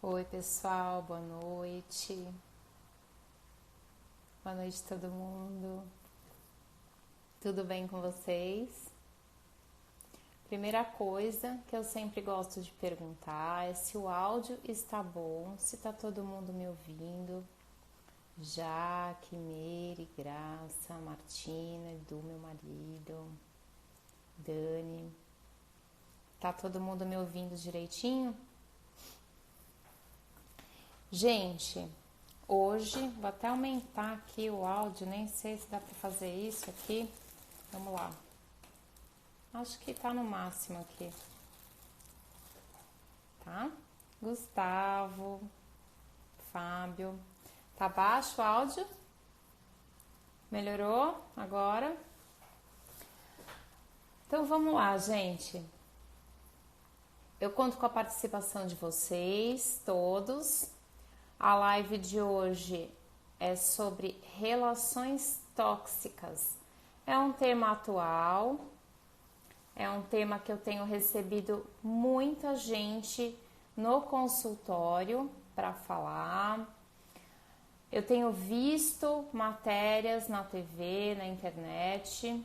Oi, pessoal, boa noite. Boa noite, todo mundo. Tudo bem com vocês? Primeira coisa que eu sempre gosto de perguntar é se o áudio está bom, se está todo mundo me ouvindo. Jaque, Meire, Graça, Martina, Edu, meu marido, Dani. Tá todo mundo me ouvindo direitinho? Gente, hoje vou até aumentar aqui o áudio, nem sei se dá para fazer isso aqui. Vamos lá. Acho que tá no máximo aqui. Tá? Gustavo, Fábio. Tá baixo o áudio? Melhorou agora? Então vamos lá, gente. Eu conto com a participação de vocês todos. A live de hoje é sobre relações tóxicas. É um tema atual, é um tema que eu tenho recebido muita gente no consultório para falar. Eu tenho visto matérias na TV, na internet.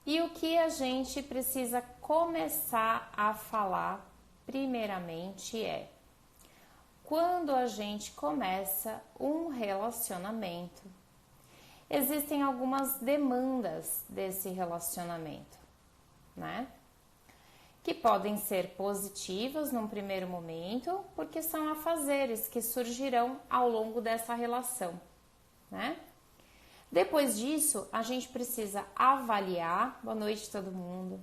E o que a gente precisa começar a falar primeiramente é: quando a gente começa um relacionamento, existem algumas demandas desse relacionamento, né? Que podem ser positivas num primeiro momento, porque são afazeres que surgirão ao longo dessa relação, né? Depois disso, a gente precisa avaliar, boa noite todo mundo,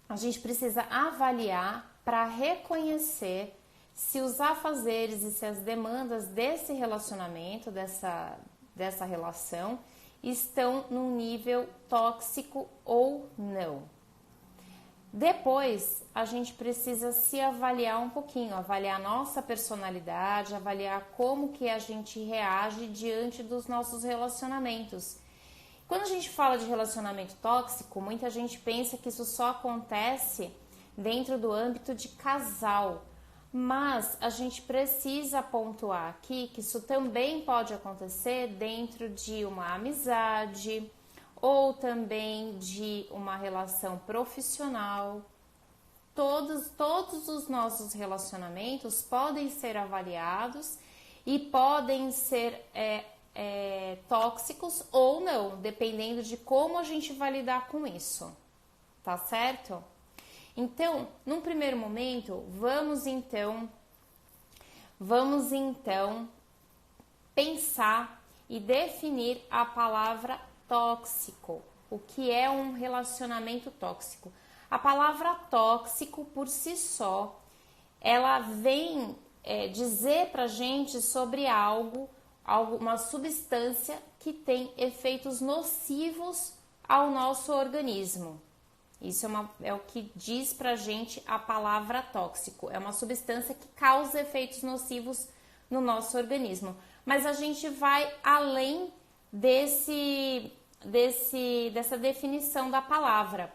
a gente precisa avaliar para reconhecer se os afazeres e se as demandas desse relacionamento, dessa relação, estão num nível tóxico ou não. Depois, a gente precisa se avaliar um pouquinho, avaliar a nossa personalidade, avaliar como que a gente reage diante dos nossos relacionamentos. Quando a gente fala de relacionamento tóxico, muita gente pensa que isso só acontece dentro do âmbito de casal. Mas a gente precisa pontuar aqui que isso também pode acontecer dentro de uma amizade ou também de uma relação profissional. Todos os nossos relacionamentos podem ser avaliados e podem ser tóxicos ou não, dependendo de como a gente vai lidar com isso, tá certo? Então, num primeiro momento, vamos então pensar e definir a palavra tóxico. O que é um relacionamento tóxico? A palavra tóxico, por si só, ela vem dizer pra gente sobre uma substância que tem efeitos nocivos ao nosso organismo. Isso é o que diz pra gente a palavra tóxico. É uma substância que causa efeitos nocivos no nosso organismo. Mas a gente vai além dessa definição da palavra.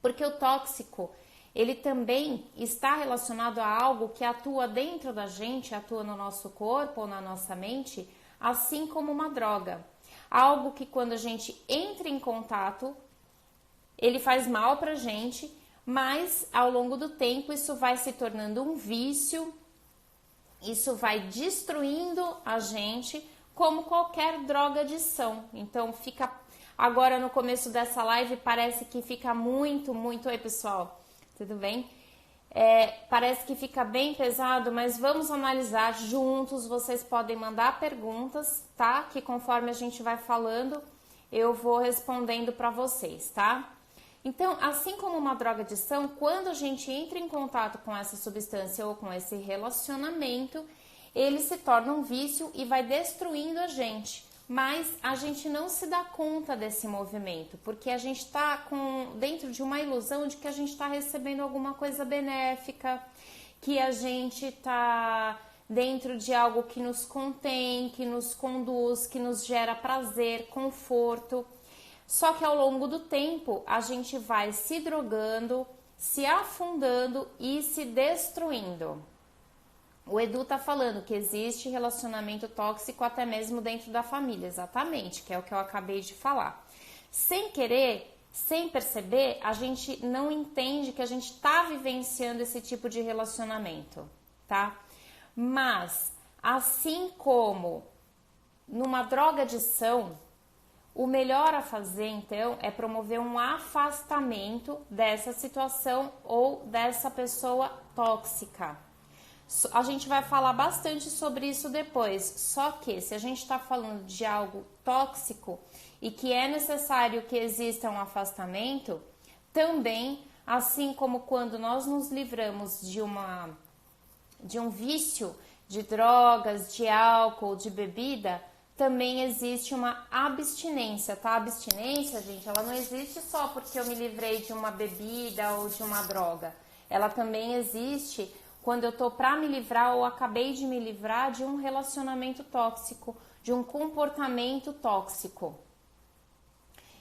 Porque o tóxico, ele também está relacionado a algo que atua dentro da gente, atua no nosso corpo ou na nossa mente, assim como uma droga. Algo que quando a gente entra em contato, ele faz mal pra gente, mas ao longo do tempo isso vai se tornando um vício, isso vai destruindo a gente, como qualquer drogadição. Então fica, agora no começo dessa live parece que fica muito... Oi pessoal, tudo bem? Parece que fica bem pesado, mas vamos analisar juntos. Vocês podem mandar perguntas, tá? Que conforme a gente vai falando, eu vou respondendo pra vocês, tá? Então, assim como uma drogadição, quando a gente entra em contato com essa substância ou com esse relacionamento, ele se torna um vício e vai destruindo a gente. Mas a gente não se dá conta desse movimento, porque a gente está dentro de uma ilusão de que a gente está recebendo alguma coisa benéfica, que a gente está dentro de algo que nos contém, que nos conduz, que nos gera prazer, conforto. Só que ao longo do tempo a gente vai se drogando, se afundando e se destruindo. O Edu tá falando que existe relacionamento tóxico até mesmo dentro da família, exatamente, que é o que eu acabei de falar. Sem querer, sem perceber, a gente não entende que a gente tá vivenciando esse tipo de relacionamento, tá? Mas, assim como numa drogadição, o melhor a fazer, então, é promover um afastamento dessa situação ou dessa pessoa tóxica. A gente vai falar bastante sobre isso depois, só que se a gente está falando de algo tóxico e que é necessário que exista um afastamento, também, assim como quando nós nos livramos de um vício de drogas, de álcool, de bebida, também existe uma abstinência, tá? A abstinência, gente, ela não existe só porque eu me livrei de uma bebida ou de uma droga. Ela também existe quando eu tô para me livrar ou acabei de me livrar de um relacionamento tóxico, de um comportamento tóxico.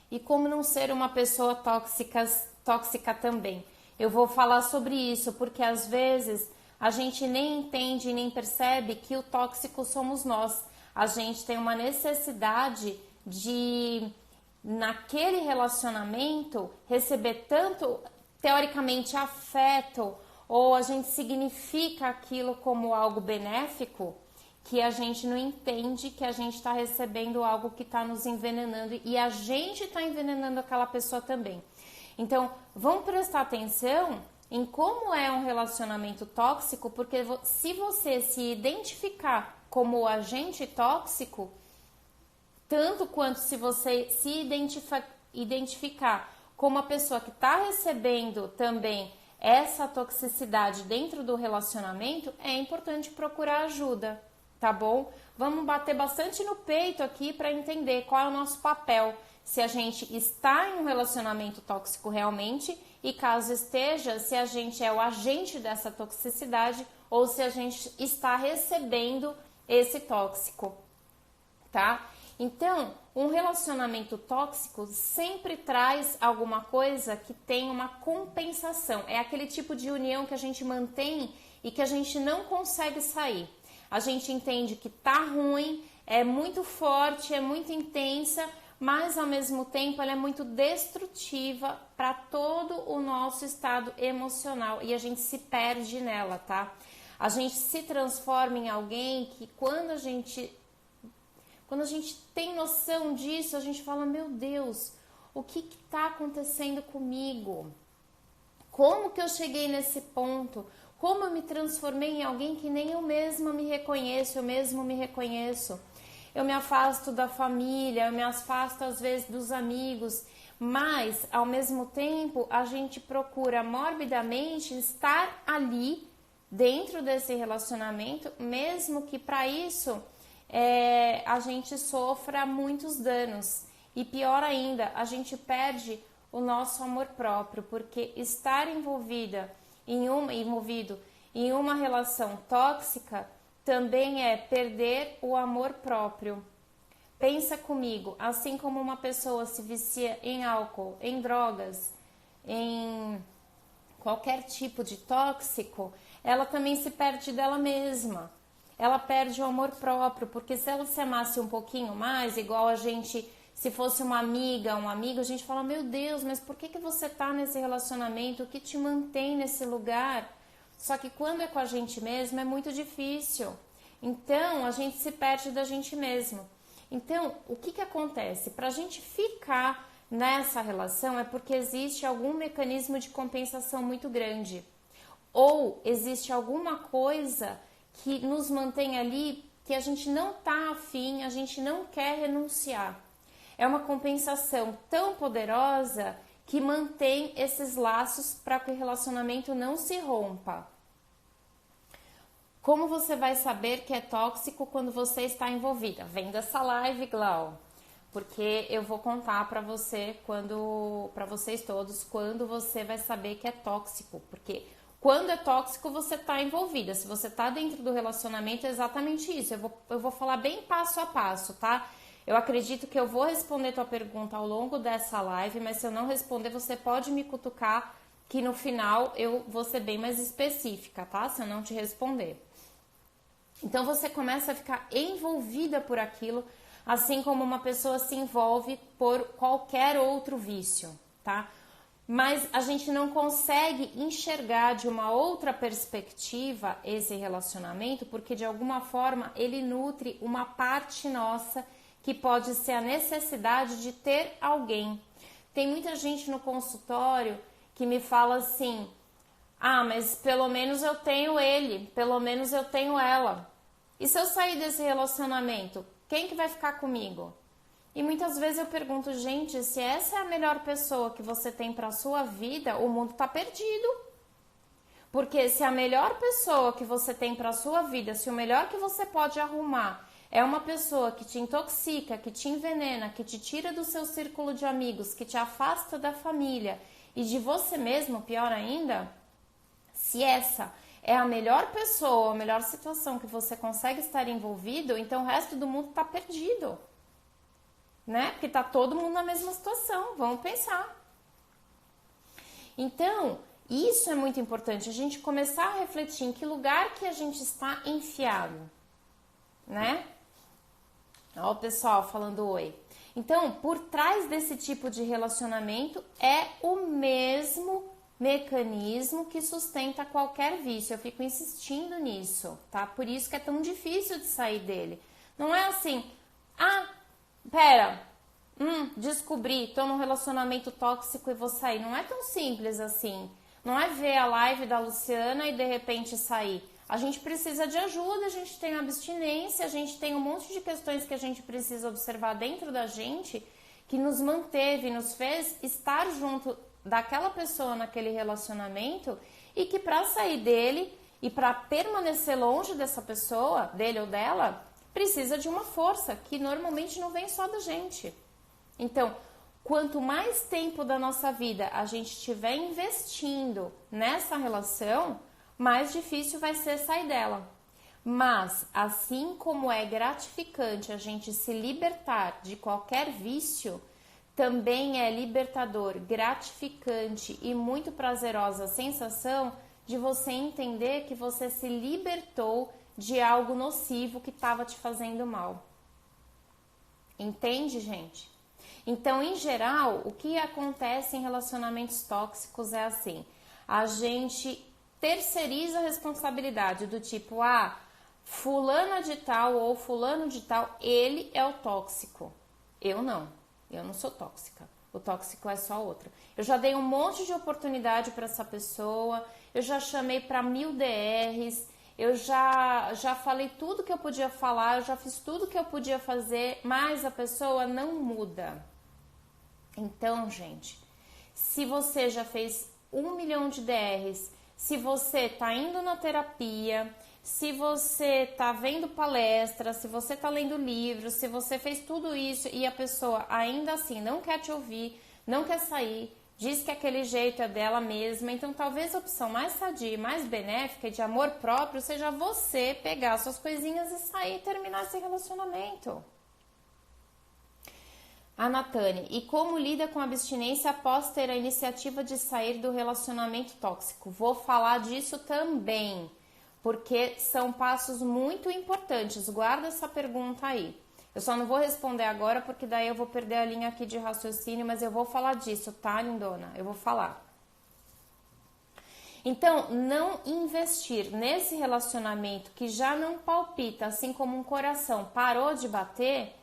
E como não ser uma pessoa tóxica também? Eu vou falar sobre isso, porque às vezes a gente nem entende e nem percebe que o tóxico somos nós. A gente tem uma necessidade de, naquele relacionamento, receber tanto, teoricamente, afeto, ou a gente significa aquilo como algo benéfico, que a gente não entende que a gente está recebendo algo que está nos envenenando e a gente está envenenando aquela pessoa também. Então, vamos prestar atenção em como é um relacionamento tóxico, porque se você se identificar como agente tóxico, tanto quanto se você se identificar como a pessoa que está recebendo também essa toxicidade dentro do relacionamento, é importante procurar ajuda, tá bom? Vamos bater bastante no peito aqui para entender qual é o nosso papel, se a gente está em um relacionamento tóxico realmente e caso esteja, se a gente é o agente dessa toxicidade ou se a gente está recebendo esse tóxico, tá? Então, um relacionamento tóxico sempre traz alguma coisa que tem uma compensação. É aquele tipo de união que a gente mantém e que a gente não consegue sair. A gente entende que tá ruim, é muito forte, é muito intensa, mas ao mesmo tempo ela é muito destrutiva para todo o nosso estado emocional e a gente se perde nela, tá? A gente se transforma em alguém que quando a gente tem noção disso, a gente fala, meu Deus, o que está acontecendo comigo? Como que eu cheguei nesse ponto? Como eu me transformei em alguém que nem eu mesma me reconheço, eu mesmo me reconheço? Eu me afasto da família, eu me afasto às vezes dos amigos, mas ao mesmo tempo a gente procura morbidamente estar ali dentro desse relacionamento, mesmo que para isso a gente sofra muitos danos. E pior ainda, a gente perde o nosso amor próprio, porque estar envolvido em uma relação tóxica também é perder o amor próprio. Pensa comigo, assim como uma pessoa se vicia em álcool, em drogas, em qualquer tipo de tóxico, ela também se perde dela mesma. Ela perde o amor próprio, porque se ela se amasse um pouquinho mais, igual a gente, se fosse uma amiga, um amigo, a gente fala, meu Deus, mas por que você tá nesse relacionamento? O que te mantém nesse lugar? Só que quando é com a gente mesmo, é muito difícil. Então, a gente se perde da gente mesmo. Então, o que acontece? Para a gente ficar nessa relação é porque existe algum mecanismo de compensação muito grande. Ou existe alguma coisa que nos mantém ali, que a gente não tá afim, a gente não quer renunciar. É uma compensação tão poderosa que mantém esses laços para que o relacionamento não se rompa. Como você vai saber que é tóxico quando você está envolvida? Vem dessa live, Glau, porque eu vou contar para vocês todos, quando você vai saber que é tóxico, porque quando é tóxico, você está envolvida. Se você está dentro do relacionamento, é exatamente isso. Eu vou falar bem passo a passo, tá? Eu acredito que eu vou responder tua pergunta ao longo dessa live, mas se eu não responder, você pode me cutucar que no final eu vou ser bem mais específica, tá? Se eu não te responder. Então você começa a ficar envolvida por aquilo, assim como uma pessoa se envolve por qualquer outro vício, tá? Mas a gente não consegue enxergar de uma outra perspectiva esse relacionamento, porque de alguma forma ele nutre uma parte nossa que pode ser a necessidade de ter alguém. Tem muita gente no consultório que me fala assim: ah, mas pelo menos eu tenho ele, pelo menos eu tenho ela. E se eu sair desse relacionamento, quem que vai ficar comigo? E muitas vezes eu pergunto, gente, se essa é a melhor pessoa que você tem para a sua vida, o mundo tá perdido. Porque se a melhor pessoa que você tem para a sua vida, se o melhor que você pode arrumar é uma pessoa que te intoxica, que te envenena, que te tira do seu círculo de amigos, que te afasta da família e de você mesmo, pior ainda, se essa é a melhor pessoa, a melhor situação que você consegue estar envolvido, então o resto do mundo está perdido, né? Porque tá todo mundo na mesma situação, vamos pensar. Então, isso é muito importante, a gente começar a refletir em que lugar que a gente está enfiado, né? Ó o pessoal falando oi. Então, por trás desse tipo de relacionamento é o mesmo mecanismo que sustenta qualquer vício. Eu fico insistindo nisso, tá? Por isso que é tão difícil de sair dele. Não é assim, descobri, tô num relacionamento tóxico e vou sair. Não é tão simples assim. Não é ver a live da Luciana e de repente sair. A gente precisa de ajuda, a gente tem abstinência, a gente tem um monte de questões que a gente precisa observar dentro da gente que nos manteve, nos fez estar junto daquela pessoa naquele relacionamento e que para sair dele e para permanecer longe dessa pessoa, dele ou dela, precisa de uma força que normalmente não vem só da gente. Então, quanto mais tempo da nossa vida a gente estiver investindo nessa relação, mais difícil vai ser sair dela. Mas, assim como é gratificante a gente se libertar de qualquer vício, também é libertador, gratificante e muito prazerosa a sensação de você entender que você se libertou de algo nocivo que estava te fazendo mal. Entende, gente? Então, em geral, o que acontece em relacionamentos tóxicos é assim: a gente terceiriza a responsabilidade do tipo, fulana de tal ou fulano de tal, ele é o tóxico. Eu não sou tóxica. O tóxico é só outro. Eu já dei um monte de oportunidade para essa pessoa, eu já chamei para 1000 DRs, eu já falei tudo que eu podia falar, eu já fiz tudo que eu podia fazer, mas a pessoa não muda. Então, gente, se você já fez 1 milhão de DRs, se você tá indo na terapia, se você tá vendo palestra, se você tá lendo livros, se você fez tudo isso e a pessoa ainda assim não quer te ouvir, não quer sair, diz que aquele jeito é dela mesma, então talvez a opção mais sadia e mais benéfica de amor próprio seja você pegar suas coisinhas e sair e terminar esse relacionamento. A Natane, e como lida com a abstinência após ter a iniciativa de sair do relacionamento tóxico? Vou falar disso também, porque são passos muito importantes. Guarda essa pergunta aí. Eu só não vou responder agora, porque daí eu vou perder a linha aqui de raciocínio, mas eu vou falar disso, tá, lindona? Eu vou falar. Então, não investir nesse relacionamento que já não palpita, assim como um coração parou de bater,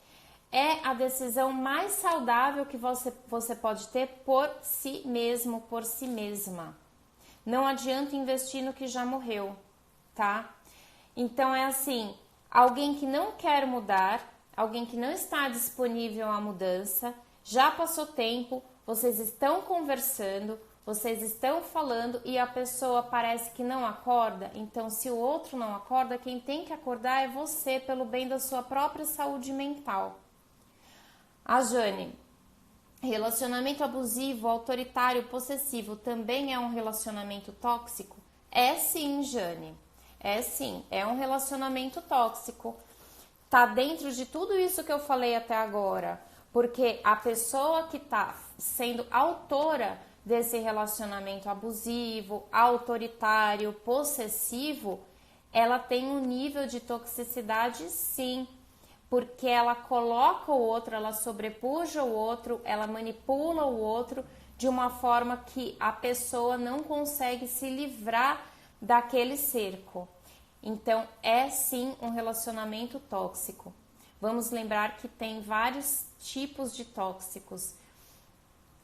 é a decisão mais saudável que você pode ter por si mesmo, por si mesma. Não adianta investir no que já morreu, tá? Então é assim, alguém que não quer mudar, alguém que não está disponível à mudança, já passou tempo, vocês estão conversando, vocês estão falando e a pessoa parece que não acorda. Então, se o outro não acorda, quem tem que acordar é você, pelo bem da sua própria saúde mental. A Jane, relacionamento abusivo, autoritário, possessivo também é um relacionamento tóxico? É sim, Jane. É sim, é um relacionamento tóxico. Tá dentro de tudo isso que eu falei até agora. Porque a pessoa que tá sendo autora desse relacionamento abusivo, autoritário, possessivo, ela tem um nível de toxicidade, sim, porque ela coloca o outro, ela sobrepuja o outro, ela manipula o outro de uma forma que a pessoa não consegue se livrar daquele cerco. Então, é sim um relacionamento tóxico. Vamos lembrar que tem vários tipos de tóxicos.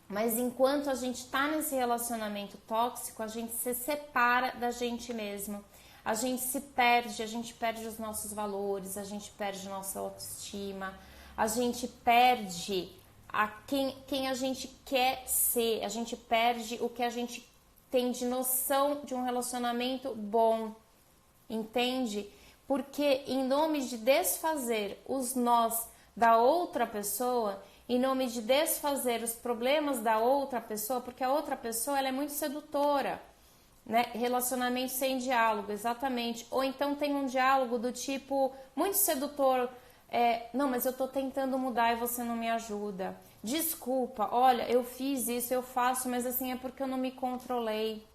Mas enquanto a gente está nesse relacionamento tóxico, a gente se separa da gente mesmo. A gente se perde, a gente perde os nossos valores, a gente perde nossa autoestima, a gente perde quem a gente quer ser, a gente perde o que a gente tem de noção de um relacionamento bom, entende? Porque em nome de desfazer os nós da outra pessoa, em nome de desfazer os problemas da outra pessoa, porque a outra pessoa ela é muito sedutora, né? Relacionamento sem diálogo, exatamente. Ou então tem um diálogo do tipo muito sedutor, não, mas eu tô tentando mudar e você não me ajuda. Desculpa, olha, eu fiz isso, eu faço, mas assim é porque eu não me controlei.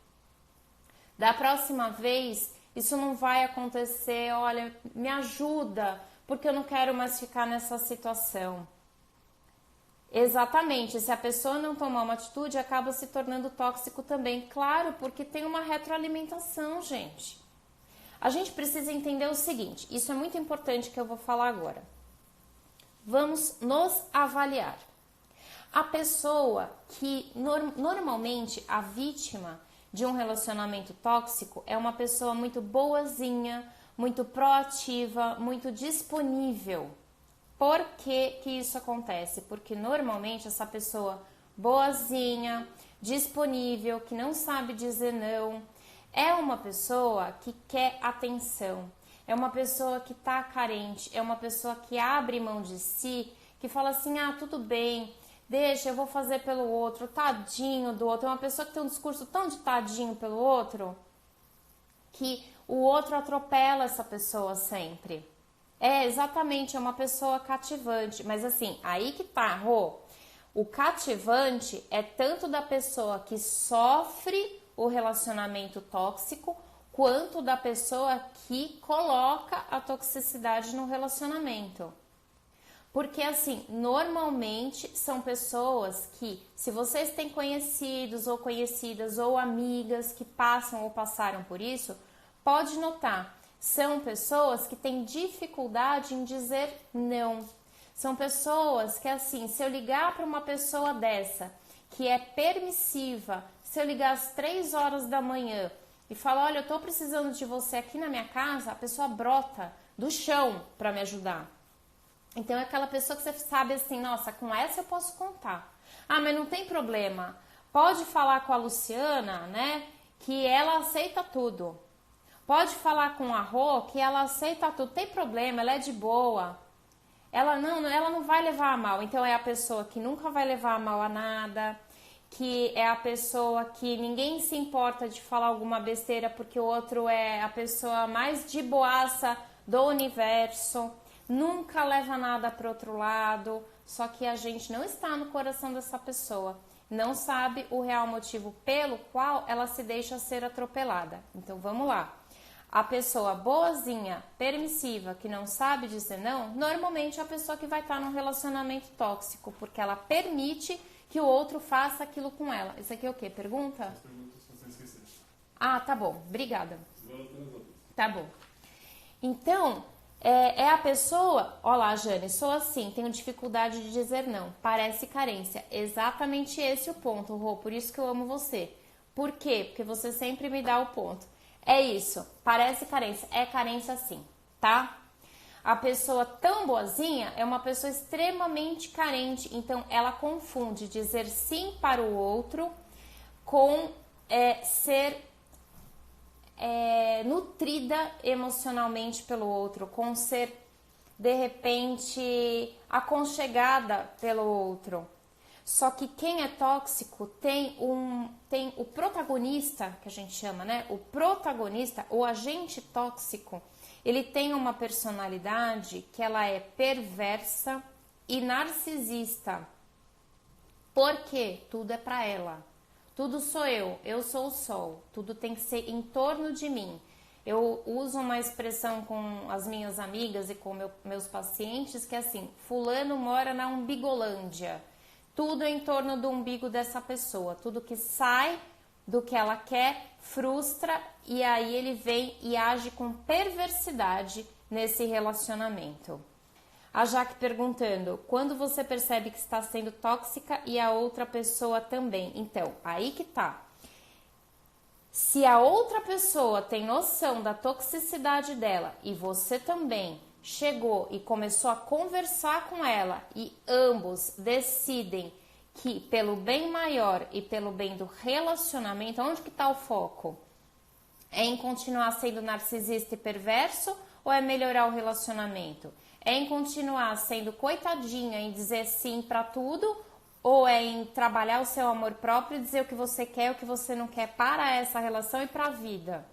Da próxima vez, isso não vai acontecer, olha, me ajuda, porque eu não quero mais ficar nessa situação. Exatamente, se a pessoa não tomar uma atitude, acaba se tornando tóxico também. Claro, porque tem uma retroalimentação, gente. A gente precisa entender o seguinte, isso é muito importante que eu vou falar agora. Vamos nos avaliar. A pessoa que, normalmente, a vítima de um relacionamento tóxico é uma pessoa muito boazinha, muito proativa, muito disponível. Por que que isso acontece? Porque normalmente essa pessoa boazinha, disponível, que não sabe dizer não, é uma pessoa que quer atenção, é uma pessoa que está carente, é uma pessoa que abre mão de si, que fala assim, ah, tudo bem, deixa, eu vou fazer pelo outro, tadinho do outro. É uma pessoa que tem um discurso tão de tadinho pelo outro, que o outro atropela essa pessoa sempre. Exatamente, é uma pessoa cativante, mas assim, aí que tá, Rô, o cativante é tanto da pessoa que sofre o relacionamento tóxico, quanto da pessoa que coloca a toxicidade no relacionamento. Porque assim, normalmente são pessoas que, se vocês têm conhecidos ou conhecidas ou amigas que passam ou passaram por isso, pode notar, são pessoas que têm dificuldade em dizer não. São pessoas que assim, se eu ligar para uma pessoa dessa, que é permissiva, se eu ligar às 3 horas da manhã e falar, olha, eu tô precisando de você aqui na minha casa, a pessoa brota do chão para me ajudar. Então é aquela pessoa que você sabe assim, nossa, com essa eu posso contar. Ah, mas não tem problema, pode falar com a Luciana, né, que ela aceita tudo. Pode falar com a Rô, que ela aceita tudo, tem problema, ela é de boa. Ela não vai levar a mal. Então é a pessoa que nunca vai levar a mal a nada, que é a pessoa que ninguém se importa de falar alguma besteira porque o outro é a pessoa mais de boaça do universo, nunca leva nada para outro lado, só que a gente não está no coração dessa pessoa, não sabe o real motivo pelo qual ela se deixa ser atropelada. Então vamos lá. A pessoa boazinha, permissiva, que não sabe dizer não, normalmente é a pessoa que vai estar num relacionamento tóxico, porque ela permite que o outro faça aquilo com ela. Isso aqui é o quê? Pergunta? As perguntas você esqueceu. Ah, tá bom. Obrigada. Outras. Tá bom. Então, é a pessoa... Ó lá, Jane, sou assim, tenho dificuldade de dizer não. Parece carência. Exatamente esse o ponto, Rô. Por isso que eu amo você. Por quê? Porque você sempre me dá o ponto. É isso, parece carência, é carência sim, tá? A pessoa tão boazinha é uma pessoa extremamente carente, então ela confunde dizer sim para o outro com ser nutrida emocionalmente pelo outro, com ser, de repente, aconchegada pelo outro. Só que quem é tóxico tem o protagonista, que a gente chama, né? O protagonista, o agente tóxico, ele tem uma personalidade que ela é perversa e narcisista. Porque tudo é pra ela. Tudo sou eu sou o sol, tudo tem que ser em torno de mim. Eu uso uma expressão com as minhas amigas e com meus pacientes que é assim, fulano mora na umbigolândia. Tudo é em torno do umbigo dessa pessoa, tudo que sai do que ela quer, frustra e aí ele vem e age com perversidade nesse relacionamento. A Jaque perguntando, quando você percebe que está sendo tóxica e a outra pessoa também? Então, aí que tá. Se a outra pessoa tem noção da toxicidade dela e você também chegou e começou a conversar com ela e ambos decidem que pelo bem maior e pelo bem do relacionamento, onde que tá o foco? É em continuar sendo narcisista e perverso ou é melhorar o relacionamento? É em continuar sendo coitadinha, em dizer sim para tudo, ou é em trabalhar o seu amor próprio e dizer o que você quer, o que você não quer para essa relação e para a vida?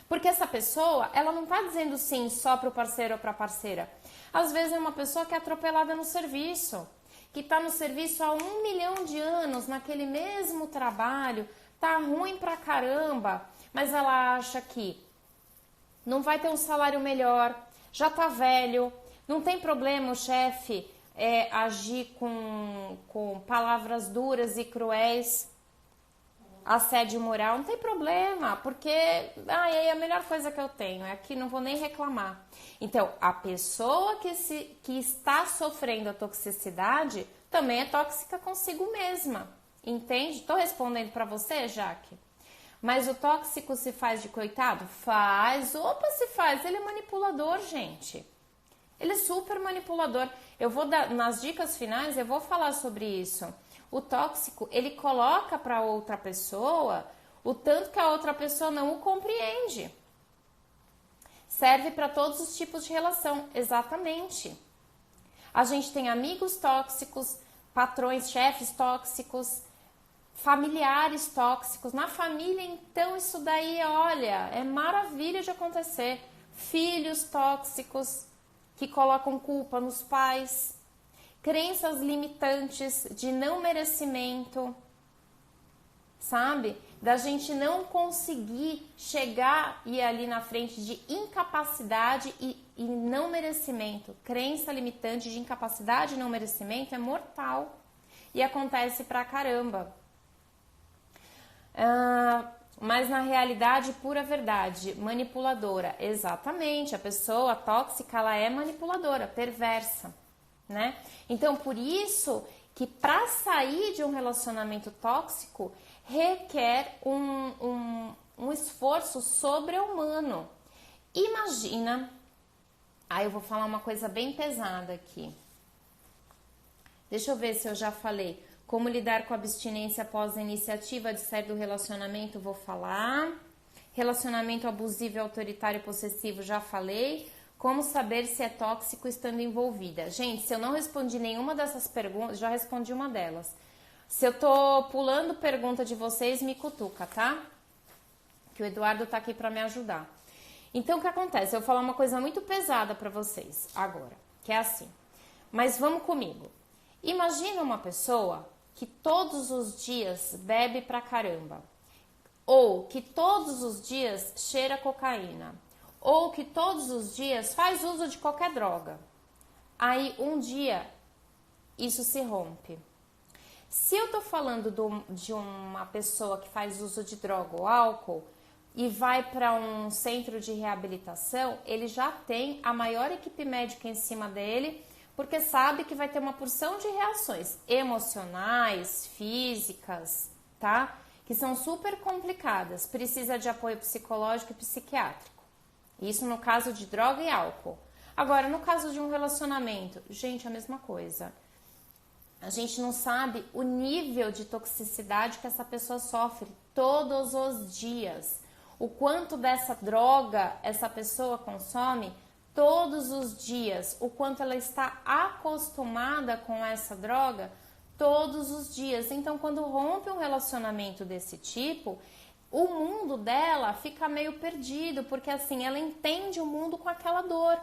Porque essa pessoa, ela não tá dizendo sim só para o parceiro ou para a parceira. Às vezes é uma pessoa que é atropelada no serviço, que está no serviço há 1 milhão de anos, naquele mesmo trabalho, tá ruim pra caramba, mas ela acha que não vai ter um salário melhor, já tá velho, não tem problema o chefe agir com palavras duras e cruéis, assédio moral, não tem problema, porque é a melhor coisa que eu tenho, é que não vou nem reclamar. Então, a pessoa que está sofrendo a toxicidade também é tóxica consigo mesma, entende? Estou respondendo para você, Jaque? Mas o tóxico se faz de coitado? Faz. Opa, se faz. Ele é manipulador, gente. Ele é super manipulador. Eu vou dar, nas dicas finais, eu vou falar sobre isso. O tóxico, ele coloca para outra pessoa o tanto que a outra pessoa não o compreende. Serve para todos os tipos de relação, exatamente. A gente tem amigos tóxicos, patrões, chefes tóxicos, familiares tóxicos. Na família, então, isso daí, olha, é maravilha de acontecer. Filhos tóxicos que colocam culpa nos pais, crenças limitantes de não merecimento, sabe? Da gente não conseguir chegar e ir ali na frente de incapacidade e não merecimento. Crença limitante de incapacidade e não merecimento é mortal e acontece pra caramba. Mas na realidade, pura verdade, manipuladora, exatamente, a pessoa tóxica, ela é manipuladora, perversa, né? Então, por isso que para sair de um relacionamento tóxico, requer um esforço sobre-humano. Imagina, aí eu vou falar uma coisa bem pesada aqui, deixa eu ver se eu já falei. Como lidar com a abstinência após a iniciativa de sair do relacionamento, vou falar. Relacionamento abusivo, autoritário e possessivo, já falei. Como saber se é tóxico estando envolvida? Gente, se eu não respondi nenhuma dessas perguntas, já respondi uma delas. Se eu tô pulando pergunta de vocês, me cutuca, tá? Que o Eduardo tá aqui para me ajudar. Então, o que acontece? Eu vou falar uma coisa muito pesada para vocês agora, que é assim. Mas vamos comigo. Imagina uma pessoa que todos os dias bebe pra caramba, ou que todos os dias cheira cocaína, ou que todos os dias faz uso de qualquer droga. Aí um dia isso se rompe. Se eu tô falando de uma pessoa que faz uso de droga ou álcool e vai para um centro de reabilitação, ele já tem a maior equipe médica em cima dele, porque sabe que vai ter uma porção de reações emocionais, físicas, tá? Que são super complicadas. Precisa de apoio psicológico e psiquiátrico. Isso no caso de droga e álcool. Agora, no caso de um relacionamento, gente, a mesma coisa. A gente não sabe o nível de toxicidade que essa pessoa sofre todos os dias. O quanto dessa droga essa pessoa consome todos os dias, o quanto ela está acostumada com essa droga todos os dias. Então, quando rompe um relacionamento desse tipo, o mundo dela fica meio perdido, porque assim, ela entende o mundo com aquela dor.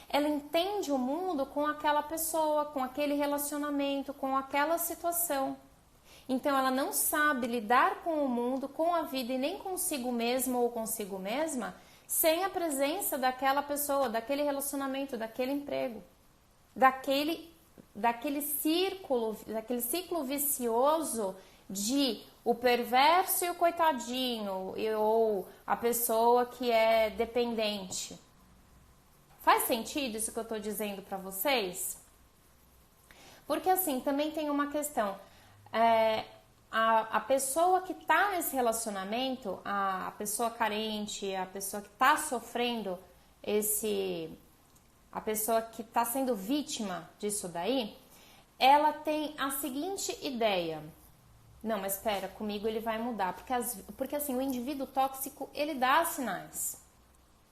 Ela entende o mundo com aquela pessoa, com aquele relacionamento, com aquela situação. Então ela não sabe lidar com o mundo, com a vida e nem consigo mesmo ou consigo mesma sem a presença daquela pessoa, daquele relacionamento, daquele emprego, daquele ciclo vicioso de o perverso e o coitadinho, ou a pessoa que é dependente. Faz sentido isso que eu estou dizendo para vocês? Porque assim, também tem uma questão. A pessoa que está nesse relacionamento, a pessoa carente, a pessoa que está sofrendo a pessoa que está sendo vítima disso daí, ela tem a seguinte ideia: não, mas espera, comigo ele vai mudar, porque assim, o indivíduo tóxico, ele dá sinais,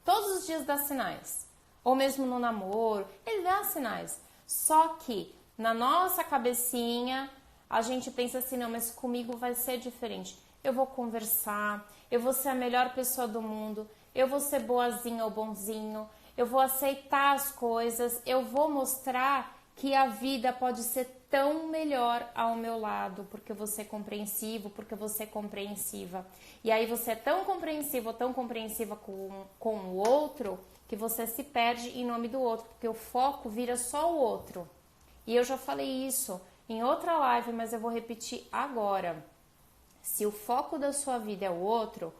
todos os dias dá sinais, ou mesmo no namoro, ele dá sinais, só que na nossa cabecinha a gente pensa assim, não, mas comigo vai ser diferente. Eu vou conversar, eu vou ser a melhor pessoa do mundo, eu vou ser boazinha ou bonzinho, eu vou aceitar as coisas, eu vou mostrar que a vida pode ser tão melhor ao meu lado, porque eu vou ser compreensivo, porque eu vou ser compreensiva. E aí você é tão compreensivo ou tão compreensiva com o outro, que você se perde em nome do outro, porque o foco vira só o outro. E eu já falei isso em outra live, mas eu vou repetir agora. Se o foco da sua vida é o outro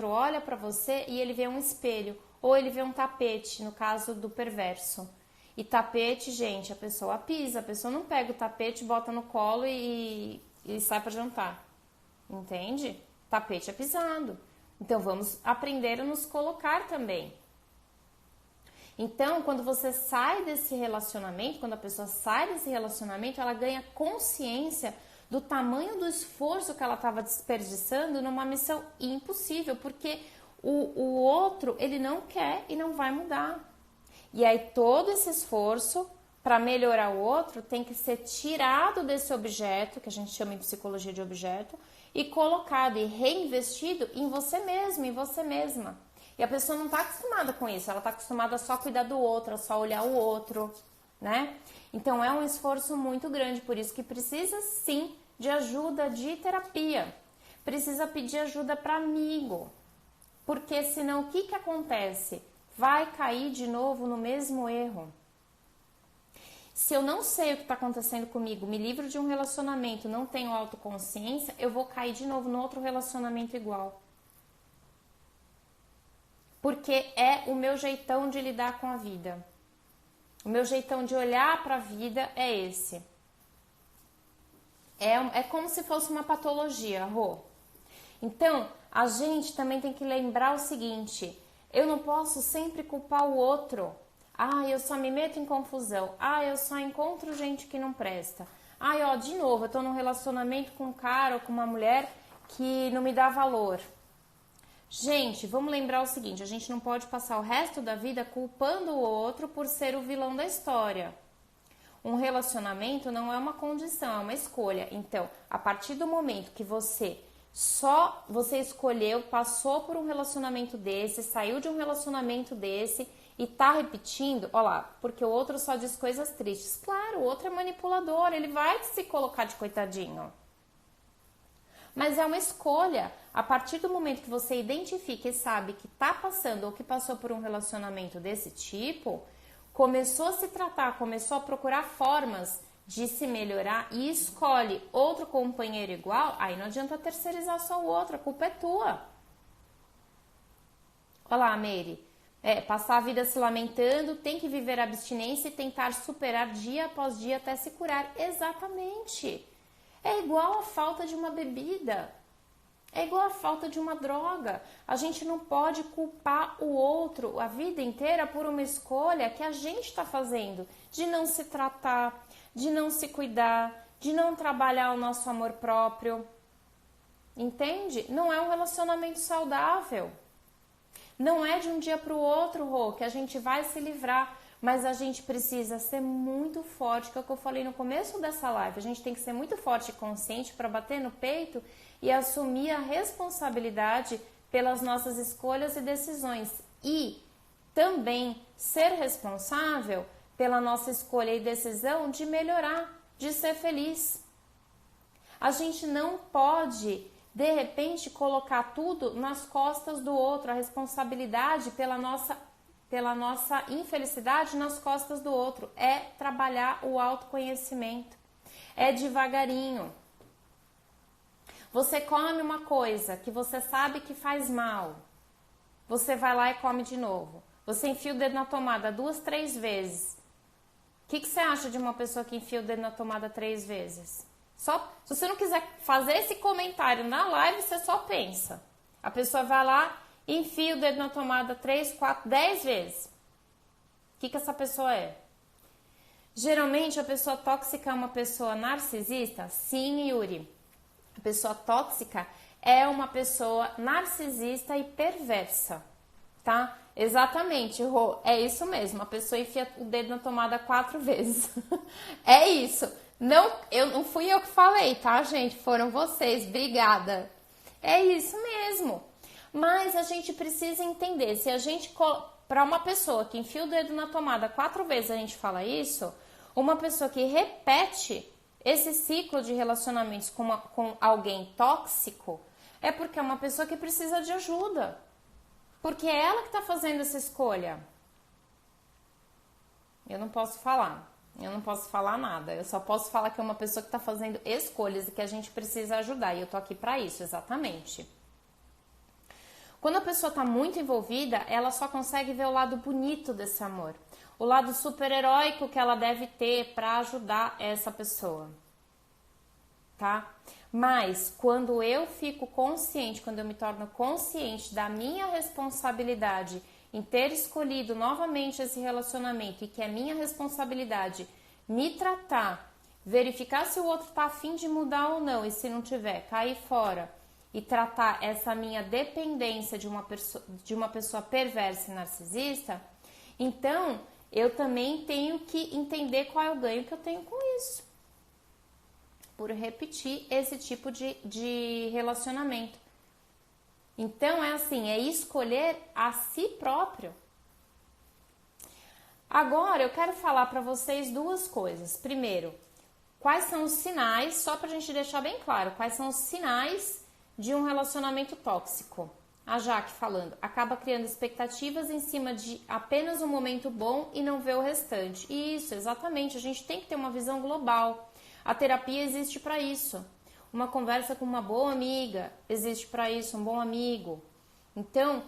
olha para você e ele vê um espelho, ou ele vê um tapete, no caso do perverso. E tapete, gente, a pessoa pisa, a pessoa não pega o tapete, bota no colo e sai para jantar. Entende? Tapete é pisado. Então vamos aprender a nos colocar também. Então, quando você sai desse relacionamento, quando a pessoa sai desse relacionamento, ela ganha consciência do tamanho do esforço que ela estava desperdiçando numa missão impossível, porque o outro, ele não quer e não vai mudar. E aí todo esse esforço para melhorar o outro tem que ser tirado desse objeto, que a gente chama em psicologia de objeto, e colocado e reinvestido em você mesmo, em você mesma. E a pessoa não está acostumada com isso, ela está acostumada a só cuidar do outro, a só olhar o outro, né? Então é um esforço muito grande, por isso que precisa sim de ajuda de terapia, precisa pedir ajuda para amigo, porque senão o que acontece? Vai cair de novo no mesmo erro. Se eu não sei o que está acontecendo comigo, me livro de um relacionamento, não tenho autoconsciência, eu vou cair de novo no outro relacionamento igual. Porque é o meu jeitão de lidar com a vida. O meu jeitão de olhar para a vida é esse. É como se fosse uma patologia, Rô. Então, a gente também tem que lembrar o seguinte: eu não posso sempre culpar o outro. Ah, eu só me meto em confusão. Ah, eu só encontro gente que não presta. Ah, ó, de novo, eu tô num relacionamento com um cara ou com uma mulher que não me dá valor. Gente, vamos lembrar o seguinte, a gente não pode passar o resto da vida culpando o outro por ser o vilão da história. Um relacionamento não é uma condição, é uma escolha. Então, a partir do momento que você escolheu, passou por um relacionamento desse, saiu de um relacionamento desse e tá repetindo, ó lá, porque o outro só diz coisas tristes. Claro, o outro é manipulador, ele vai se colocar de coitadinho. Mas é uma escolha. A partir do momento que você identifica e sabe que tá passando ou que passou por um relacionamento desse tipo, começou a se tratar, começou a procurar formas de se melhorar e escolhe outro companheiro igual, aí não adianta terceirizar só o outro, a culpa é tua. Olha lá, Mary, passar a vida se lamentando, tem que viver a abstinência e tentar superar dia após dia até se curar. Exatamente. É igual a falta de uma bebida, é igual a falta de uma droga. A gente não pode culpar o outro a vida inteira por uma escolha que a gente está fazendo, de não se tratar, de não se cuidar, de não trabalhar o nosso amor próprio. Entende? Não é um relacionamento saudável. Não é de um dia para o outro, Rô, que a gente vai se livrar. Mas a gente precisa ser muito forte, que é o que eu falei no começo dessa live. A gente tem que ser muito forte e consciente para bater no peito e assumir a responsabilidade pelas nossas escolhas e decisões. E também ser responsável pela nossa escolha e decisão de melhorar, de ser feliz. A gente não pode, de repente, colocar tudo nas costas do outro, a responsabilidade pela nossa infelicidade nas costas do outro. É trabalhar o autoconhecimento. É devagarinho. Você come uma coisa que você sabe que faz mal. Você vai lá e come de novo. Você enfia o dedo na tomada 2, 3 vezes. O que você acha de uma pessoa que enfia o dedo na tomada 3 vezes? Se você não quiser fazer esse comentário na live, você só pensa. A pessoa vai lá e enfia o dedo na tomada 3, 4, 10 vezes. O que essa pessoa é? Geralmente a pessoa tóxica é uma pessoa narcisista? Sim, Yuri. A pessoa tóxica é uma pessoa narcisista e perversa, tá? Exatamente, Rô, é isso mesmo. A pessoa enfia o dedo na tomada 4 vezes. É isso. Não fui eu que falei, tá, gente? Foram vocês. Obrigada. É isso mesmo. Mas a gente precisa entender, se a gente, para uma pessoa que enfia o dedo na tomada 4 vezes, a gente fala isso, uma pessoa que repete esse ciclo de relacionamentos com alguém tóxico, é porque é uma pessoa que precisa de ajuda. Porque é ela que está fazendo essa escolha. Eu não posso falar. Eu não posso falar nada. Eu só posso falar que é uma pessoa que está fazendo escolhas e que a gente precisa ajudar. E eu tô aqui para isso, exatamente. Quando a pessoa está muito envolvida, ela só consegue ver o lado bonito desse amor. O lado super-heróico que ela deve ter para ajudar essa pessoa. Tá? Mas quando eu fico consciente, quando eu me torno consciente da minha responsabilidade em ter escolhido novamente esse relacionamento e que é minha responsabilidade me tratar, verificar se o outro tá afim de mudar ou não, e se não tiver, cair fora e tratar essa minha dependência de uma pessoa perversa e narcisista, então eu também tenho que entender qual é o ganho que eu tenho com isso, por repetir esse tipo de relacionamento. Então é assim, é escolher a si próprio. Agora eu quero falar para vocês duas coisas. Primeiro, quais são os sinais, só pra gente deixar bem claro, quais são os sinais de um relacionamento tóxico. A Jaque falando, acaba criando expectativas em cima de apenas um momento bom e não vê o restante. Isso, exatamente, a gente tem que ter uma visão global. A terapia existe para isso. Uma conversa com uma boa amiga existe para isso, um bom amigo. Então,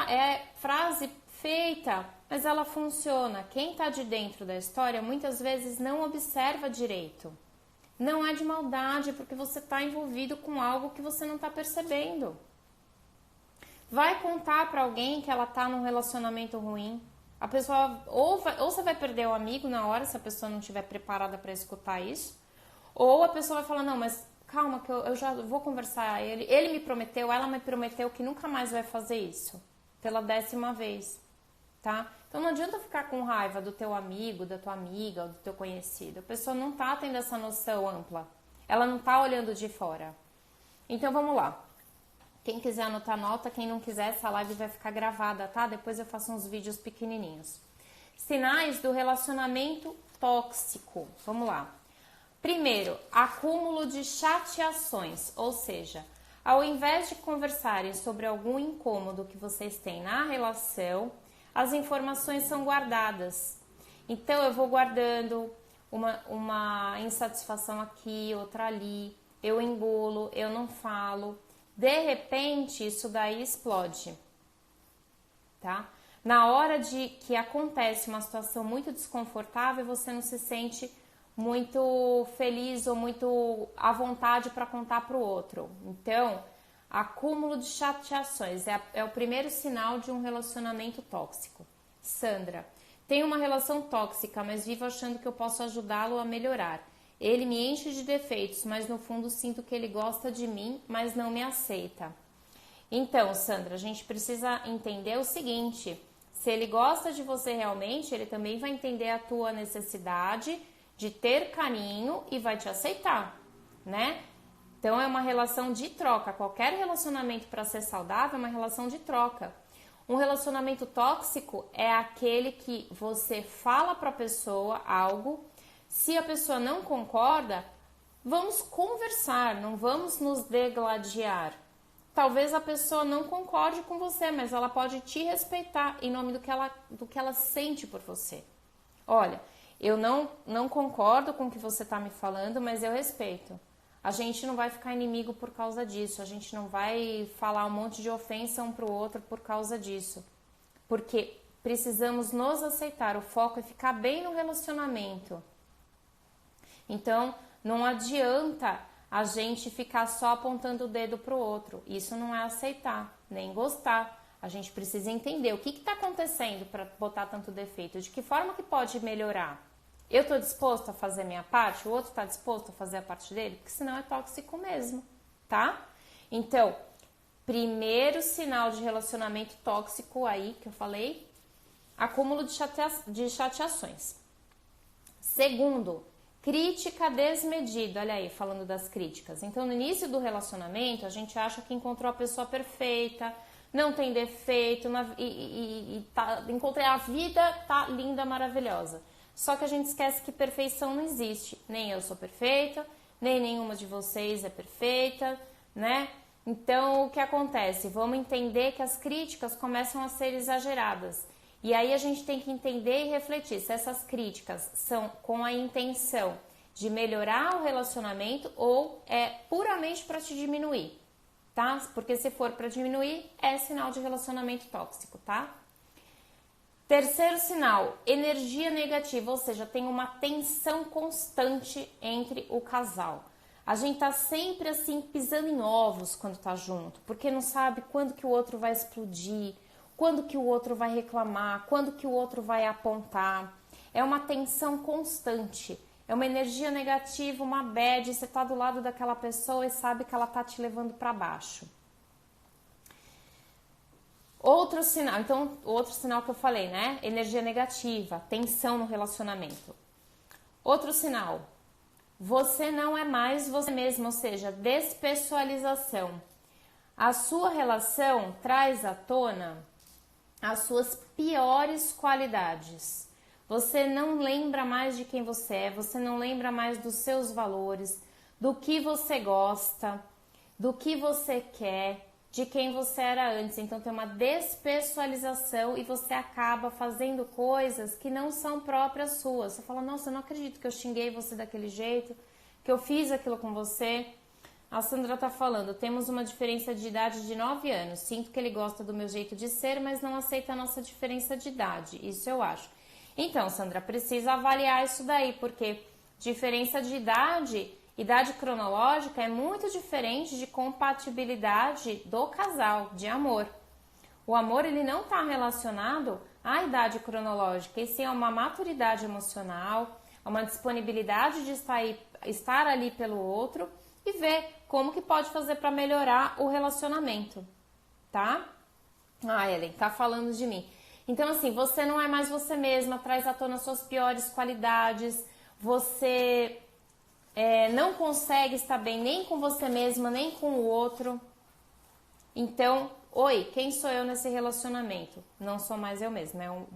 é frase feita, mas ela funciona. Quem está de dentro da história muitas vezes não observa direito. Não é de maldade, porque você está envolvido com algo que você não está percebendo. Vai contar para alguém que ela está num relacionamento ruim. A pessoa ou você vai perder o amigo na hora, se a pessoa não estiver preparada para escutar isso, ou a pessoa vai falar, não, mas calma que eu já vou conversar. Ele me prometeu, ela me prometeu que nunca mais vai fazer isso, pela 10ª vez, tá? Então não adianta ficar com raiva do teu amigo, da tua amiga, ou do teu conhecido. A pessoa não tá tendo essa noção ampla, ela não tá olhando de fora. Então vamos lá. Quem quiser anotar, anota. Quem não quiser, essa live vai ficar gravada, tá? Depois eu faço uns vídeos pequenininhos. Sinais do relacionamento tóxico. Vamos lá. Primeiro, acúmulo de chateações. Ou seja, ao invés de conversarem sobre algum incômodo que vocês têm na relação, as informações são guardadas. Então, eu vou guardando uma insatisfação aqui, outra ali. Eu engulo, eu não falo. De repente, isso daí explode, tá? Na hora de que acontece uma situação muito desconfortável, você não se sente muito feliz ou muito à vontade para contar para o outro. Então, acúmulo de chateações é o primeiro sinal de um relacionamento tóxico. Sandra, tenho uma relação tóxica, mas vivo achando que eu posso ajudá-lo a melhorar. Ele me enche de defeitos, mas no fundo sinto que ele gosta de mim, mas não me aceita. Então, Sandra, a gente precisa entender o seguinte: se ele gosta de você realmente, ele também vai entender a tua necessidade de ter carinho e vai te aceitar, né? Então é uma relação de troca. Qualquer relacionamento para ser saudável é uma relação de troca. Um relacionamento tóxico é aquele que você fala para a pessoa algo. Se a pessoa não concorda, vamos conversar, não vamos nos degladiar. Talvez a pessoa não concorde com você, mas ela pode te respeitar em nome do que ela sente por você. Olha, eu não concordo com o que você está me falando, mas eu respeito. A gente não vai ficar inimigo por causa disso, a gente não vai falar um monte de ofensa um para o outro por causa disso. Porque precisamos nos aceitar, o foco é ficar bem no relacionamento. Então, não adianta a gente ficar só apontando o dedo pro outro. Isso não é aceitar, nem gostar. A gente precisa entender o que está acontecendo para botar tanto defeito, de que forma que pode melhorar. Eu estou disposto a fazer a minha parte, o outro está disposto a fazer a parte dele, porque senão é tóxico mesmo, tá? Então, primeiro sinal de relacionamento tóxico aí, que eu falei, acúmulo de chateações. Segundo, crítica desmedida, olha aí, falando das críticas. Então, no início do relacionamento, a gente acha que encontrou a pessoa perfeita, não tem defeito, encontrei a vida, tá linda, maravilhosa. Só que a gente esquece que perfeição não existe. Nem eu sou perfeita, nem nenhuma de vocês é perfeita, né? Então, o que acontece? Vamos entender que as críticas começam a ser exageradas. E aí a gente tem que entender e refletir se essas críticas são com a intenção de melhorar o relacionamento ou é puramente para te diminuir, tá? Porque se for para diminuir, é sinal de relacionamento tóxico, tá? Terceiro sinal, energia negativa, ou seja, tem uma tensão constante entre o casal. A gente tá sempre assim pisando em ovos quando tá junto, porque não sabe quando que o outro vai explodir, quando que o outro vai reclamar, quando que o outro vai apontar. É uma tensão constante, é uma energia negativa, uma bad, você tá do lado daquela pessoa e sabe que ela tá te levando para baixo. Outro sinal, então, outro sinal que eu falei, né? Energia negativa, tensão no relacionamento. Outro sinal, você não é mais você mesmo, ou seja, despessoalização. A sua relação traz à tona as suas piores qualidades. Você não lembra mais de quem você não lembra mais dos seus valores, do que você gosta, do que você quer, de quem você era antes. Então tem uma despessoalização e você acaba fazendo coisas que não são próprias suas. Você fala, nossa, eu não acredito que eu xinguei você daquele jeito, que eu fiz aquilo com você. A Sandra tá falando, temos uma diferença de idade de 9 anos. Sinto que ele gosta do meu jeito de ser, mas não aceita a nossa diferença de idade. Isso eu acho. Então, Sandra, precisa avaliar isso daí, porque diferença de idade cronológica é muito diferente de compatibilidade do casal, de amor. O amor, ele não está relacionado à idade cronológica, e sim a uma maturidade emocional, a uma disponibilidade de estar ali pelo outro e ver como que pode fazer para melhorar o relacionamento, tá? Ah, Ellen, tá falando de mim. Então, assim, você não é mais você mesma, traz à tona suas piores qualidades, você não consegue estar bem nem com você mesma, nem com o outro. Então, oi, quem sou eu nesse relacionamento? Não sou mais eu mesma, um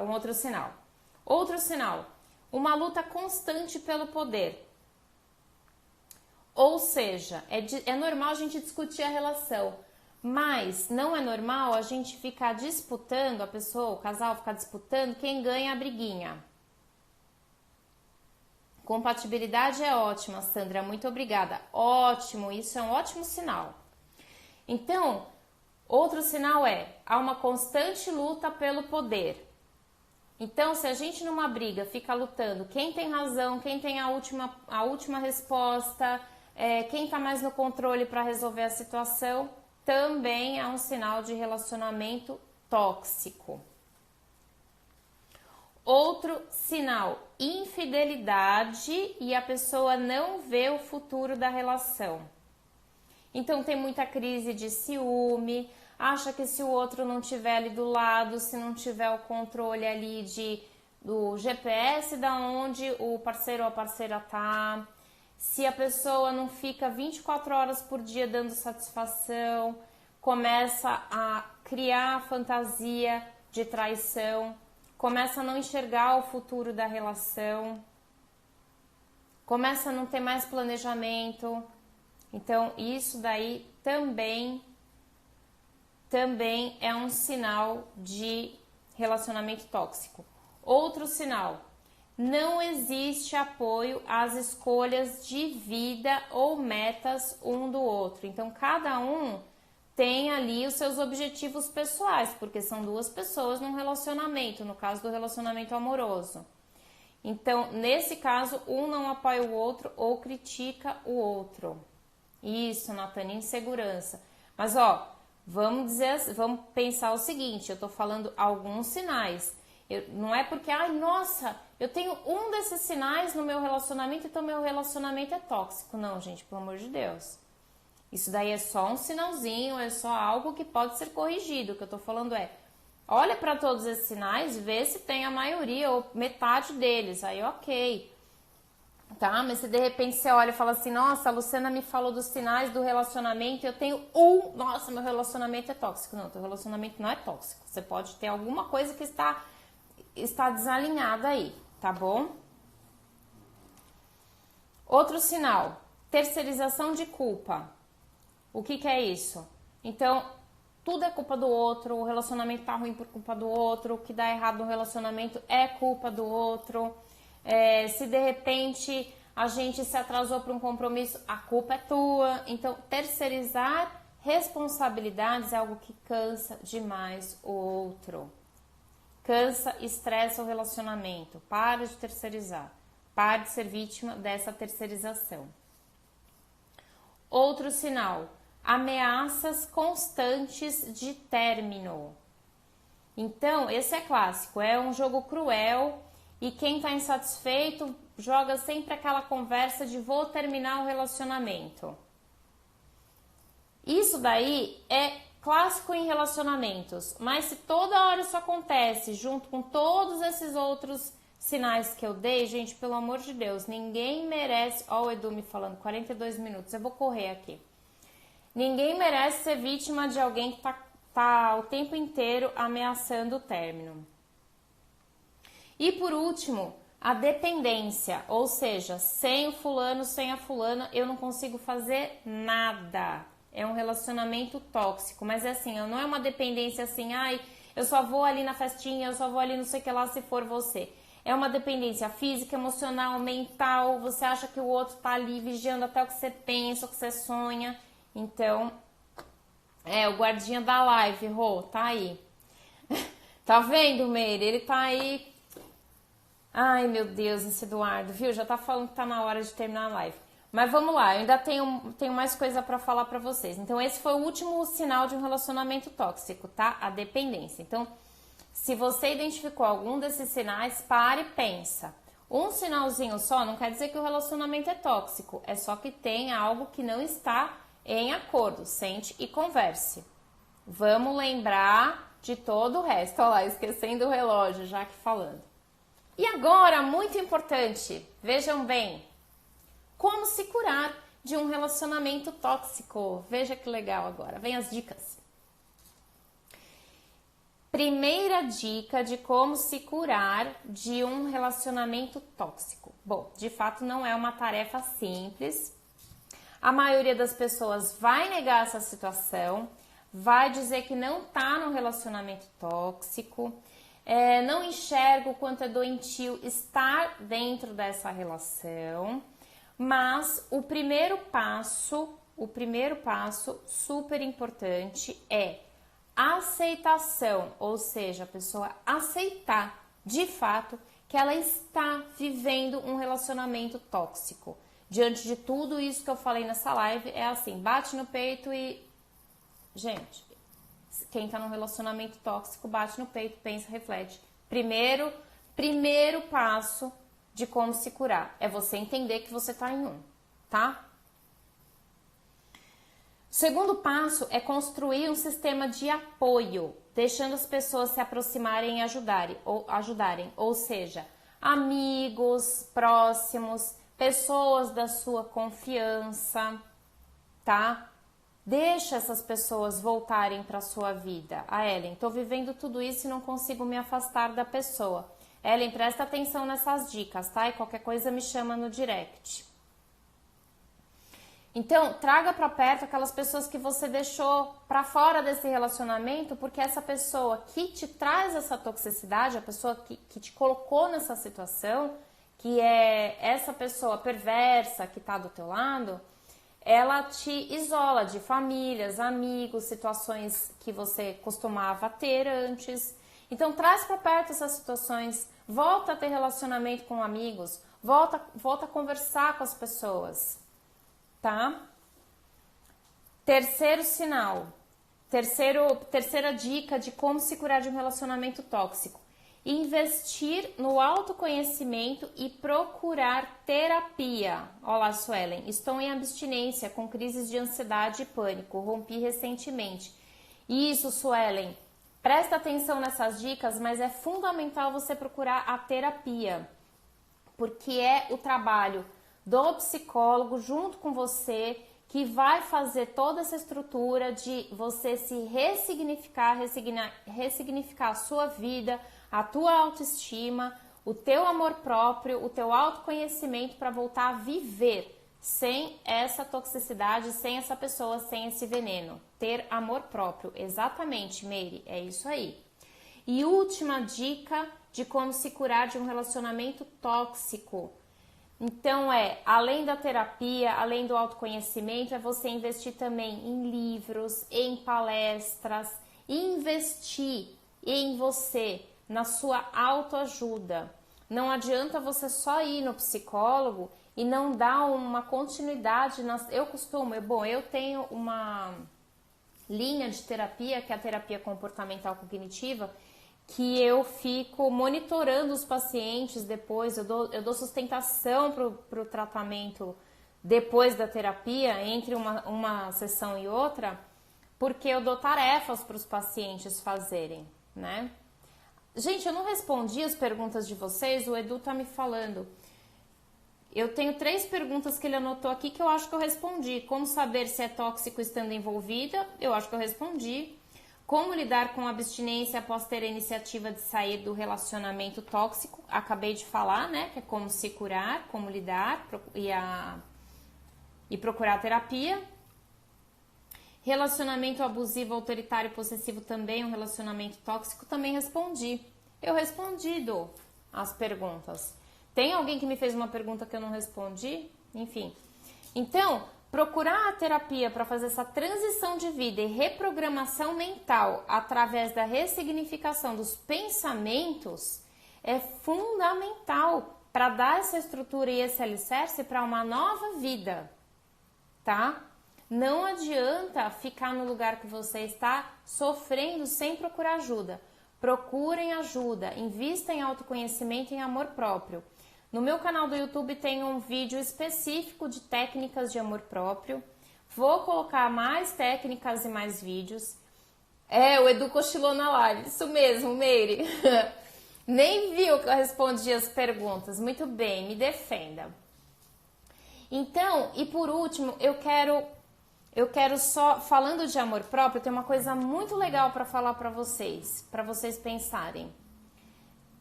outro sinal. Outro sinal, uma luta constante pelo poder. Ou seja, é normal a gente discutir a relação, mas não é normal a gente ficar disputando, a pessoa, o casal ficar disputando quem ganha a briguinha. Compatibilidade é ótima, Sandra, muito obrigada. Ótimo, isso é um ótimo sinal. Então, outro sinal há uma constante luta pelo poder. Então, se a gente numa briga fica lutando quem tem razão, quem tem a última resposta, quem está mais no controle para resolver a situação, também é um sinal de relacionamento tóxico. Outro sinal, infidelidade e a pessoa não vê o futuro da relação. Então tem muita crise de ciúme, acha que se o outro não estiver ali do lado, se não tiver o controle ali do GPS da onde o parceiro ou a parceira tá, se a pessoa não fica 24 horas por dia dando satisfação, começa a criar a fantasia de traição, começa a não enxergar o futuro da relação. começa a não ter mais planejamento. Então, isso daí também é um sinal de relacionamento tóxico. Outro sinal, não existe apoio às escolhas de vida ou metas um do outro. Então, cada um tem ali os seus objetivos pessoais, porque são duas pessoas num relacionamento, no caso do relacionamento amoroso. Então, nesse caso, um não apoia o outro ou critica o outro. Isso, Natânia, insegurança. Mas, vamos pensar o seguinte, eu tô falando alguns sinais. Não é porque, nossa, eu tenho um desses sinais no meu relacionamento, então meu relacionamento é tóxico. Não, gente, pelo amor de Deus. Isso daí é só um sinalzinho, é só algo que pode ser corrigido. O que eu tô falando é, olha para todos esses sinais, vê se tem a maioria ou metade deles, aí ok. Tá? Mas se de repente você olha e fala assim, nossa, a Luciana me falou dos sinais do relacionamento, eu tenho nossa, meu relacionamento é tóxico. Não, teu relacionamento não é tóxico. Você pode ter alguma coisa que está desalinhada aí, tá bom? Outro sinal, terceirização de culpa. O que é isso? Então, tudo é culpa do outro, o relacionamento tá ruim por culpa do outro, o que dá errado no relacionamento é culpa do outro. Se de repente a gente se atrasou para um compromisso, a culpa é tua. Então, terceirizar responsabilidades é algo que cansa demais o outro. Cansa, estressa o relacionamento. Para de terceirizar. Pare de ser vítima dessa terceirização. Outro sinal, ameaças constantes de término. Então, esse é clássico, é um jogo cruel e quem está insatisfeito joga sempre aquela conversa de vou terminar o relacionamento. Isso daí é clássico em relacionamentos, mas se toda hora isso acontece junto com todos esses outros sinais que eu dei, gente, pelo amor de Deus, ninguém merece... Ó, o Edu me falando, 42 minutos, eu vou correr aqui. Ninguém merece ser vítima de alguém que tá o tempo inteiro ameaçando o término. E por último, a dependência, ou seja, sem o fulano, sem a fulana, eu não consigo fazer nada. É um relacionamento tóxico, mas é assim, não é uma dependência assim, eu só vou ali na festinha, eu só vou ali não sei o que lá se for você. É uma dependência física, emocional, mental, você acha que o outro tá ali vigiando até o que você pensa, o que você sonha. Então, o guardinha da live, Rô, tá aí. Tá vendo, Meire? Ele tá aí. Ai, meu Deus, esse Eduardo, viu? Já tá falando que tá na hora de terminar a live. Mas vamos lá, eu ainda tenho mais coisa pra falar pra vocês. Então, esse foi o último sinal de um relacionamento tóxico, tá? A dependência. Então, se você identificou algum desses sinais, pare e pensa. Um sinalzinho só não quer dizer que o relacionamento é tóxico. É só que tem algo que não está em acordo. Sente e converse. Vamos lembrar de todo o resto. Olha lá, esquecendo o relógio, já que falando. E agora, muito importante, vejam bem, como se curar de um relacionamento tóxico. Veja que legal agora, vem as dicas. Primeira dica de como se curar de um relacionamento tóxico. Bom, de fato não é uma tarefa simples. A maioria das pessoas vai negar essa situação, vai dizer que não tá num relacionamento tóxico, não enxerga o quanto é doentio estar dentro dessa relação, mas o primeiro passo super importante é aceitação, ou seja, a pessoa aceitar de fato que ela está vivendo um relacionamento tóxico. Diante de tudo isso que eu falei nessa live, é assim, bate no peito e... Gente, quem tá num relacionamento tóxico, bate no peito, pensa, reflete. Primeiro passo de como se curar é você entender que você tá em um, tá? O segundo passo é construir um sistema de apoio, deixando as pessoas se aproximarem e ajudarem, ou seja, amigos próximos, pessoas da sua confiança, tá? Deixa essas pessoas voltarem para sua vida. Ellen, tô vivendo tudo isso e não consigo me afastar da pessoa. Ellen, presta atenção nessas dicas, tá? E qualquer coisa me chama no direct. Então, traga para perto aquelas pessoas que você deixou para fora desse relacionamento, porque essa pessoa que te traz essa toxicidade, a pessoa que te colocou nessa situação, que é essa pessoa perversa que está do teu lado, ela te isola de famílias, amigos, situações que você costumava ter antes. Então, traz para perto essas situações, volta a ter relacionamento com amigos, volta a conversar com as pessoas. Tá? Terceiro sinal, terceira dica de como se curar de um relacionamento tóxico. Investir no autoconhecimento e procurar terapia. Olá, Suelen, estou em abstinência com crises de ansiedade e pânico, rompi recentemente. Isso, Suelen, presta atenção nessas dicas, mas é fundamental você procurar a terapia, porque é o trabalho do psicólogo junto com você que vai fazer toda essa estrutura de você se ressignificar a sua vida, a tua autoestima, o teu amor próprio, o teu autoconhecimento para voltar a viver sem essa toxicidade, sem essa pessoa, sem esse veneno. Ter amor próprio, exatamente, Meire, é isso aí. E última dica de como se curar de um relacionamento tóxico. Então além da terapia, além do autoconhecimento, é você investir também em livros, em palestras, investir em você, na sua autoajuda. Não adianta você só ir no psicólogo e não dar uma continuidade. Eu tenho uma linha de terapia, que é a terapia comportamental cognitiva, que eu fico monitorando os pacientes depois, eu dou sustentação para o tratamento depois da terapia, entre uma sessão e outra, porque eu dou tarefas para os pacientes fazerem, né? Gente, eu não respondi as perguntas de vocês, o Edu tá me falando. Eu tenho 3 perguntas que ele anotou aqui que eu acho que eu respondi. Como saber se é tóxico estando envolvida? Eu acho que eu respondi. Como lidar com abstinência após ter a iniciativa de sair do relacionamento tóxico? Acabei de falar, né? Que é como se curar, como lidar e procurar terapia. Relacionamento abusivo, autoritário e possessivo também, um relacionamento tóxico, também respondi. Eu respondi as perguntas. Tem alguém que me fez uma pergunta que eu não respondi? Enfim. Então, procurar a terapia para fazer essa transição de vida e reprogramação mental através da ressignificação dos pensamentos é fundamental para dar essa estrutura e esse alicerce para uma nova vida, tá? Não adianta ficar no lugar que você está sofrendo sem procurar ajuda. Procurem ajuda, invista em autoconhecimento e em amor próprio. No meu canal do YouTube tem um vídeo específico de técnicas de amor próprio. Vou colocar mais técnicas e mais vídeos. O Edu cochilou na live. Isso mesmo, Meire. Nem viu que eu respondi as perguntas. Muito bem, me defenda. Então, e por último, eu quero só, falando de amor próprio, tem uma coisa muito legal para falar para vocês pensarem.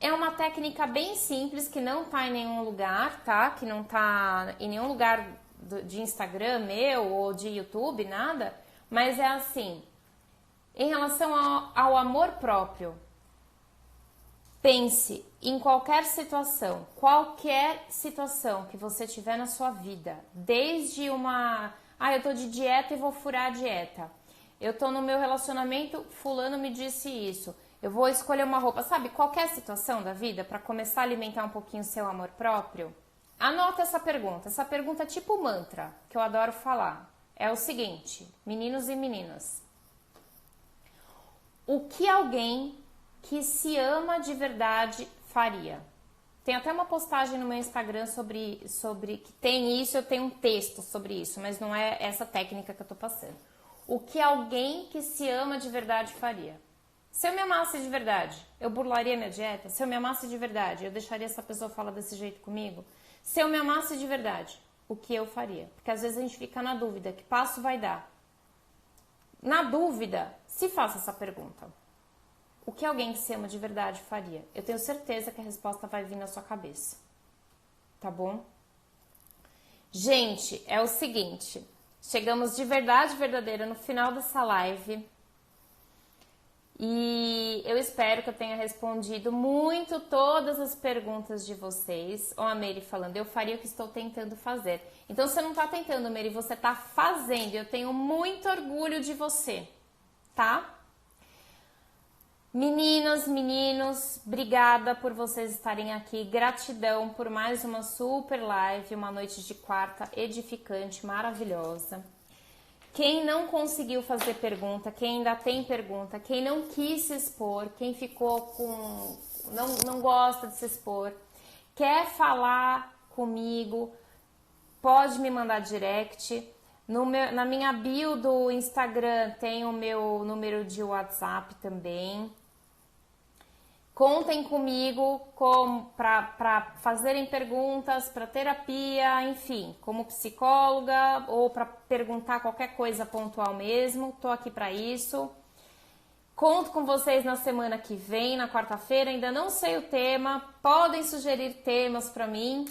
É uma técnica bem simples, que não tá em nenhum lugar, tá? Que não tá em nenhum lugar de Instagram meu ou de YouTube, nada. Mas é assim, em relação ao amor próprio, pense em qualquer situação que você tiver na sua vida, desde eu tô de dieta e vou furar a dieta. Eu tô no meu relacionamento, fulano me disse isso. Eu vou escolher uma roupa, sabe? Qualquer situação da vida para começar a alimentar um pouquinho o seu amor próprio. Anota essa pergunta. Essa pergunta é tipo mantra, que eu adoro falar. É o seguinte, meninos e meninas. O que alguém que se ama de verdade faria? Tem até uma postagem no meu Instagram sobre que tem isso, eu tenho um texto sobre isso, mas não é essa técnica que eu tô passando. O que alguém que se ama de verdade faria? Se eu me amasse de verdade, eu burlaria minha dieta? Se eu me amasse de verdade, eu deixaria essa pessoa falar desse jeito comigo? Se eu me amasse de verdade, o que eu faria? Porque às vezes a gente fica na dúvida, que passo vai dar? Na dúvida, se faça essa pergunta. O que alguém que se ama de verdade faria? Eu tenho certeza que a resposta vai vir na sua cabeça. Tá bom? Gente, é o seguinte. Chegamos de verdade verdadeira no final dessa live. E eu espero que eu tenha respondido muito todas as perguntas de vocês. Ó, a Mary falando, eu faria o que estou tentando fazer. Então, você não tá tentando, Mary, você tá fazendo. Eu tenho muito orgulho de você, tá? Meninas, meninos, obrigada por vocês estarem aqui. Gratidão por mais uma super live, uma noite de quarta edificante, maravilhosa. Quem não conseguiu fazer pergunta, quem ainda tem pergunta, quem não quis se expor, quem ficou com... não gosta de se expor, quer falar comigo, pode me mandar direct. Na minha bio do Instagram tem o meu número de WhatsApp também. Contem comigo para fazerem perguntas, para terapia, enfim, como psicóloga ou para perguntar qualquer coisa pontual mesmo. Tô aqui para isso. Conto com vocês na semana que vem, na quarta-feira. Ainda não sei o tema. Podem sugerir temas para mim.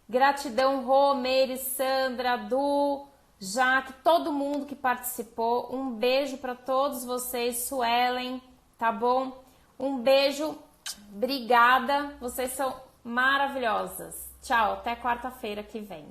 Gratidão, Rô, Meire, Sandra, Du, Jaque, todo mundo que participou. Um beijo para todos vocês, Suelen, tá bom? Um beijo, obrigada, vocês são maravilhosas. Tchau, até quarta-feira que vem.